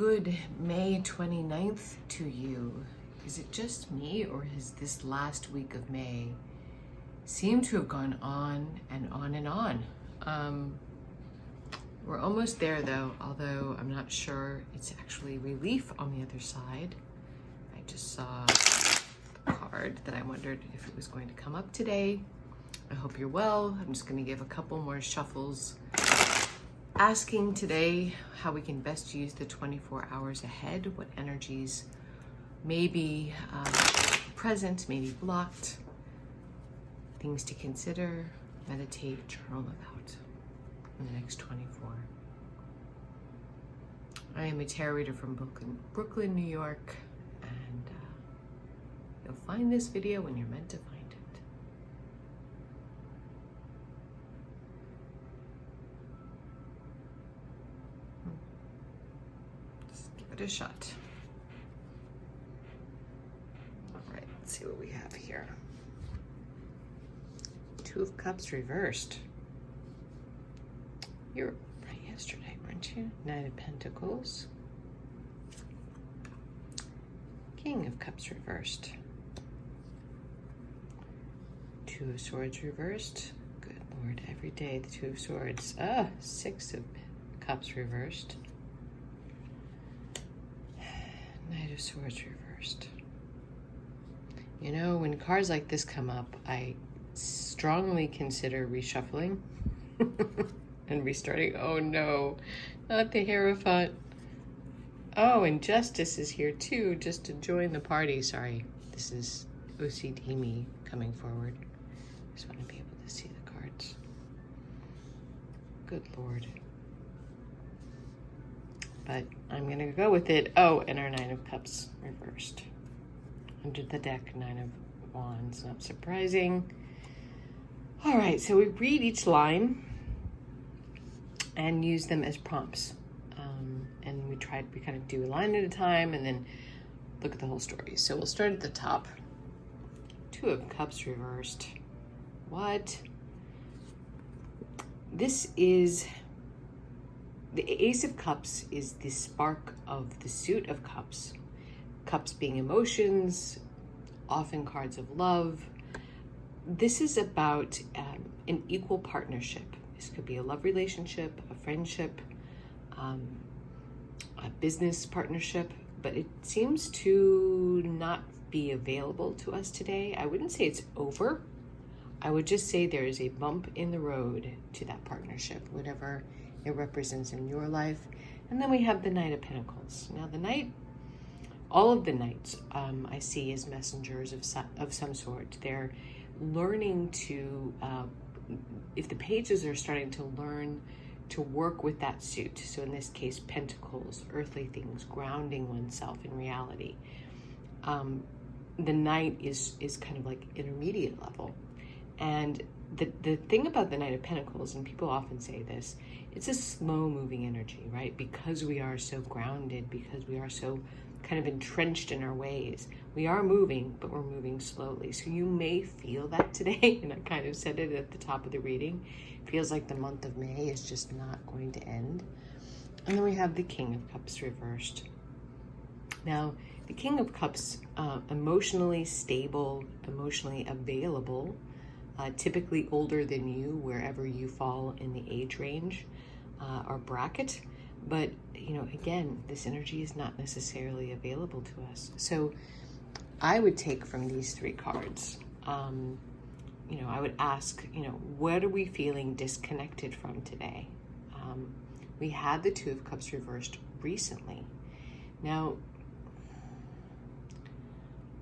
Good May 29th to you. Is it just me, or has this last week of May seemed to have gone on and on and on? We're almost there though, although I'm not sure it's actually relief on the other side. I just saw a card that I wondered if it was going to come up today. I hope you're well. I'm just going to give a couple more shuffles, asking today how we can best use the 24 hours ahead, what energies may be present, may be blocked, things to consider, meditate, journal about in the next 24. I am a tarot reader from Brooklyn, New York, and you'll find this video when you're meant to find it. Just give it a shot. All right, let's see what we have here. Two of Cups reversed. You were right yesterday, weren't you? Knight of Pentacles. King of Cups reversed. Two of Swords reversed. Good Lord, every day the Two of Swords. Six of Cups reversed. Knight of Swords reversed. You know, when cards like this come up, I strongly consider reshuffling and restarting. Oh no, not the Hierophant. Oh, and Justice is here too, just to join the party. Sorry, this is OCD me coming forward. Just want to be able to see the cards. Good Lord. But I'm gonna go with it. Oh, and our Nine of Cups reversed. Under the deck, Nine of Wands, not surprising. All right, so we read each line and use them as prompts. And we kind of do a line at a time and then look at the whole story. So we'll start at the top. Two of Cups reversed. What? This is, the Ace of Cups is the spark of the suit of Cups. Cups being emotions, often cards of love. This is about an equal partnership. This could be a love relationship, a friendship, a business partnership, but it seems to not be available to us today. I wouldn't say it's over. I would just say there is a bump in the road to that partnership, whatever it represents in your life. And then we have the Knight of Pentacles. Now the Knight, all of the Knights I see as messengers of some sort. They're learning to, if the pages are starting to learn to work with that suit. So in this case, pentacles, earthly things, grounding oneself in reality. The Knight is kind of like intermediate level. And the thing about the Knight of Pentacles, and people often say this, it's a slow moving energy, right? Because we are so grounded, because we are so kind of entrenched in our ways. We are moving, but we're moving slowly. So you may feel that today, and I kind of said it at the top of the reading. Feels like the month of May is just not going to end. And then we have the King of Cups reversed. Now, the King of Cups, emotionally stable, emotionally available, typically older than you, wherever you fall in the age range or bracket. But, you know, again, this energy is not necessarily available to us. So I would take from these three cards, you know, I would ask, you know, what are we feeling disconnected from today? We had the Two of Cups reversed recently. Now,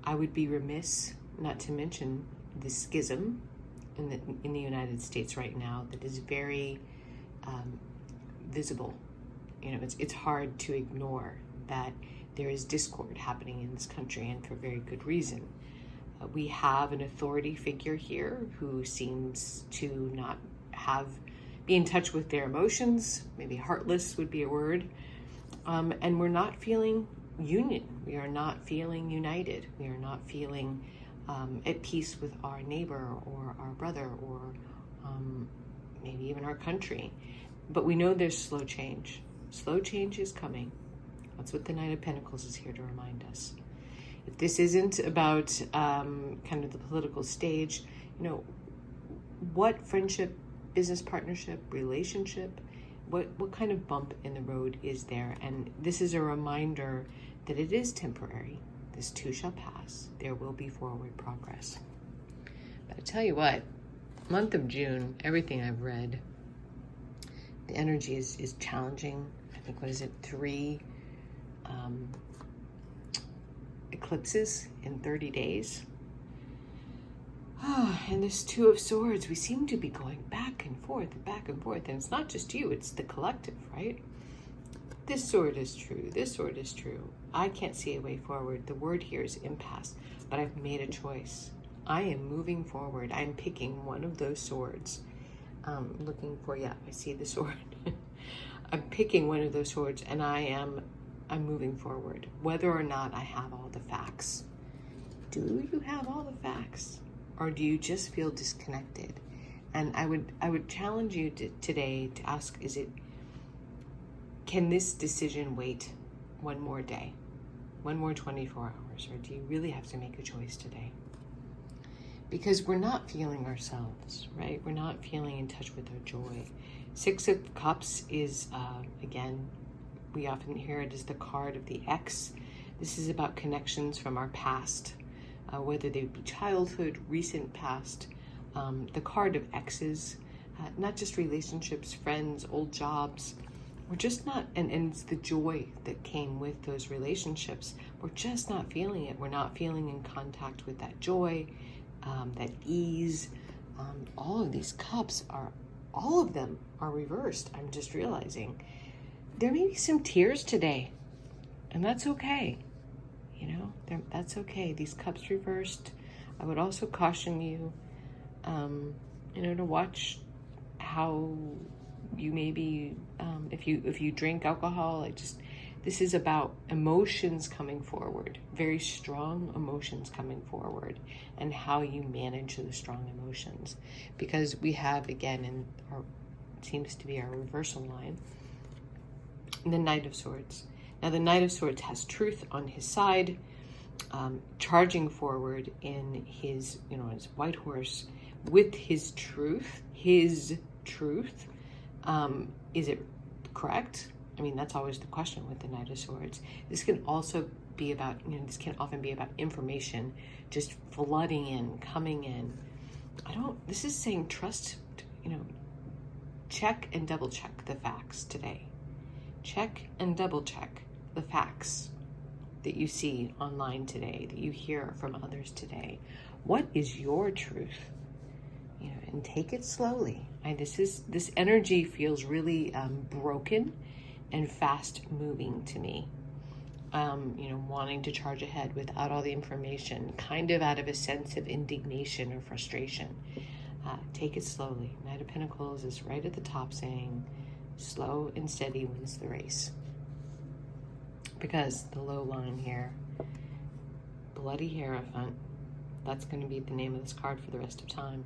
I would be remiss not to mention the schism in the United States right now that is very visible. You know, it's hard to ignore that there is discord happening in this country, and for very good reason. We have an authority figure here who seems to not be in touch with their emotions. Maybe heartless would be a word. And we're not feeling union. We are not feeling united. We are not feeling at peace with our neighbor or our brother or maybe even our country. But we know there's slow change. Slow change is coming. That's what the Knight of Pentacles is here to remind us. If this isn't about kind of the political stage, what friendship, business partnership, relationship, what kind of bump in the road is there? And this is a reminder that it is temporary. This too shall pass. There will be forward progress. But I tell you what, month of June, everything I've read, the energy is challenging. I think, 3 eclipses in 30 days. And this Two of Swords, we seem to be going back and forth and back and forth. And it's not just you, it's the collective, right? This sword is true. This sword is true. I can't see a way forward. The word here is impasse, but I've made a choice. I am moving forward. I'm picking one of those swords. Looking for, I see the sword. I'm picking one of those swords, and I'm moving forward, whether or not I have all the facts. Do you have all the facts? Or do you just feel disconnected? And I would challenge you today to ask, can this decision wait one more day, one more 24 hours, or do you really have to make a choice today? Because we're not feeling ourselves, right? We're not feeling in touch with our joy. 6 of Cups is, again, we often hear it as the card of the ex. This is about connections from our past, whether they be childhood, recent past. The card of exes, not just relationships, friends, old jobs. We're just not, and it's the joy that came with those relationships. We're just not feeling it. We're not feeling in contact with that joy, that ease. All of these cups all of them are reversed. I'm just realizing there may be some tears today, and that's okay. That's okay. These cups reversed. I would also caution you, to watch how you maybe, if you drink alcohol, this is about emotions coming forward, very strong emotions coming forward, and how you manage the strong emotions. Because we have, again, seems to be our reversal line, the Knight of Swords. Now, the Knight of Swords has truth on his side, charging forward in his, his white horse with his truth. His truth. Is it correct? I mean, that's always the question with the Knight of Swords. This can also be about, this can often be about information just flooding in, coming in. This is saying trust, check and double check the facts today. Check and double check the facts that you see online today, that you hear from others today. What is your truth? And take it slowly. This energy feels really broken and fast moving to me. Wanting to charge ahead without all the information, kind of out of a sense of indignation or frustration. Take it slowly. Knight of Pentacles is right at the top saying, slow and steady wins the race. Because the low line here, Bloody Hierophant, that's going to be the name of this card for the rest of time.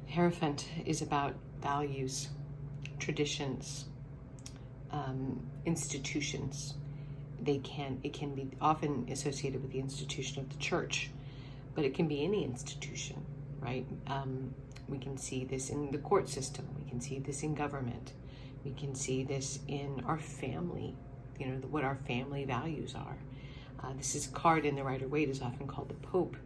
Hierophant is about values, traditions, institutions. It can be often associated with the institution of the church, but it can be any institution, right? We can see this in the court system. We can see this in government. We can see this in our family, what our family values are. This is a card in the Rider-Waite is often called the Pope.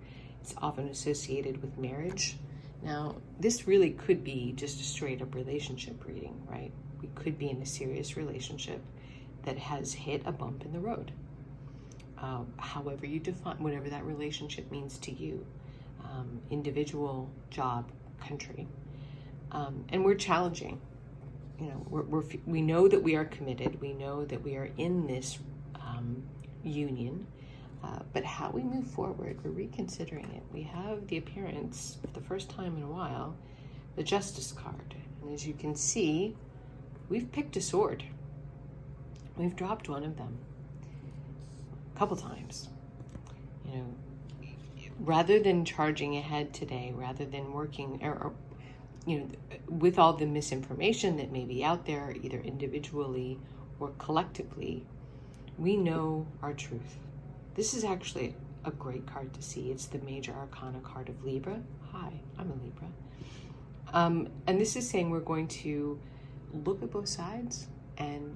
It's often associated with marriage. Now, this really could be just a straight up relationship reading, right? We could be in a serious relationship that has hit a bump in the road. However you define, whatever that relationship means to you, individual, job, country. And we're challenging. We know that we are committed. We know that we are in this union. But how we move forward, we're reconsidering it. We have the appearance, for the first time in a while, the Justice card. And as you can see, we've picked a sword. We've dropped one of them a couple times. Rather than charging ahead today, rather than working or with all the misinformation that may be out there, either individually or collectively, we know our truth. This is actually a great card to see. It's the Major Arcana card of Libra. Hi, I'm a Libra. And this is saying we're going to look at both sides and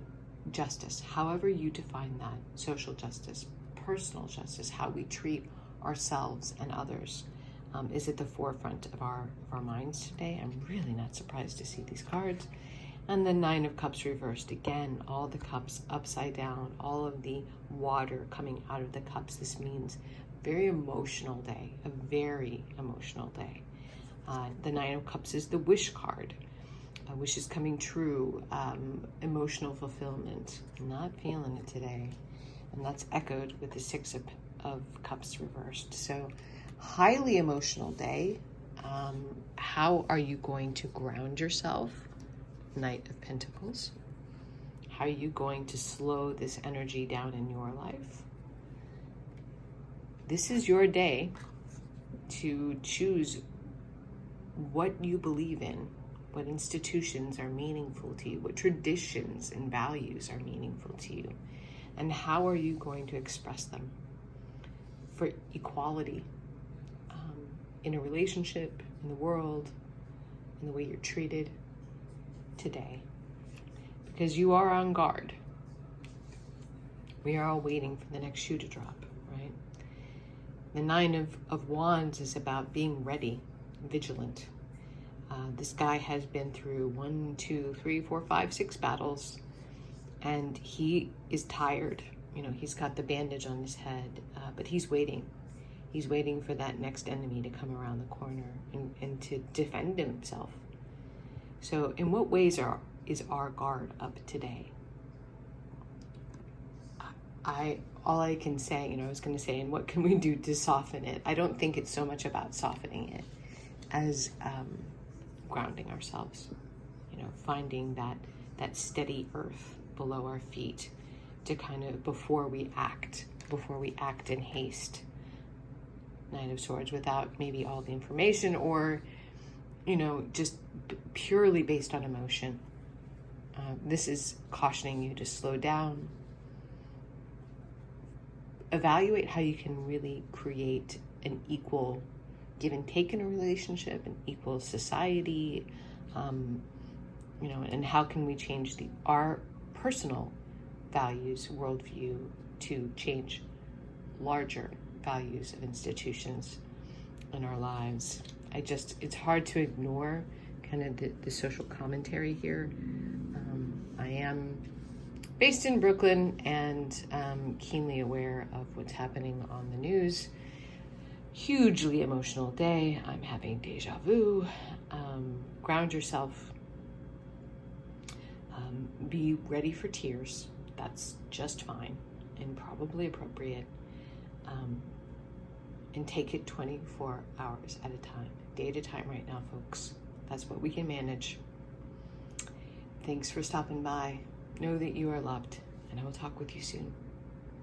justice, however you define that, social justice, personal justice, how we treat ourselves and others, is at the forefront of our minds today. I'm really not surprised to see these cards. And the Nine of Cups reversed. Again, all the cups upside down, all of the water coming out of the cups. This means very emotional day, a very emotional day. The Nine of Cups is the wish card. Wishes coming true, emotional fulfillment. Not feeling it today. And that's echoed with the Six of Cups reversed. So, highly emotional day. How are you going to ground yourself? Knight of Pentacles. How are you going to slow this energy down in your life? This is your day to choose what you believe in, what institutions are meaningful to you, what traditions and values are meaningful to you, and how are you going to express them for equality in a relationship, in the world, in the way you're treated today. Because you are on guard. We are all waiting for the next shoe to drop, right? The Nine of Wands is about being ready, vigilant. This guy has been through 1, 2, 3, 4, 5, 6 battles, and he is tired. You know, he's got the bandage on his head, but he's waiting. He's waiting for that next enemy to come around the corner and to defend himself. So in what ways is our guard up today? All I can say, I was going to say, and what can we do to soften it? I don't think it's so much about softening it as grounding ourselves, finding that steady earth below our feet to kind of, before we act in haste. Nine of Swords, without maybe all the information, or just purely based on emotion. This is cautioning you to slow down, evaluate how you can really create an equal give and take in a relationship, an equal society, and how can we change our personal values, worldview, to change larger values of institutions in our lives. It's hard to ignore kind of the social commentary here. I am based in Brooklyn and keenly aware of what's happening on the news. Hugely emotional day. I'm having deja vu. Ground yourself. Be ready for tears. That's just fine and probably appropriate. And take it 24 hours at a time, day at a time right now, folks. That's what we can manage. Thanks for stopping by. Know that you are loved, and I will talk with you soon.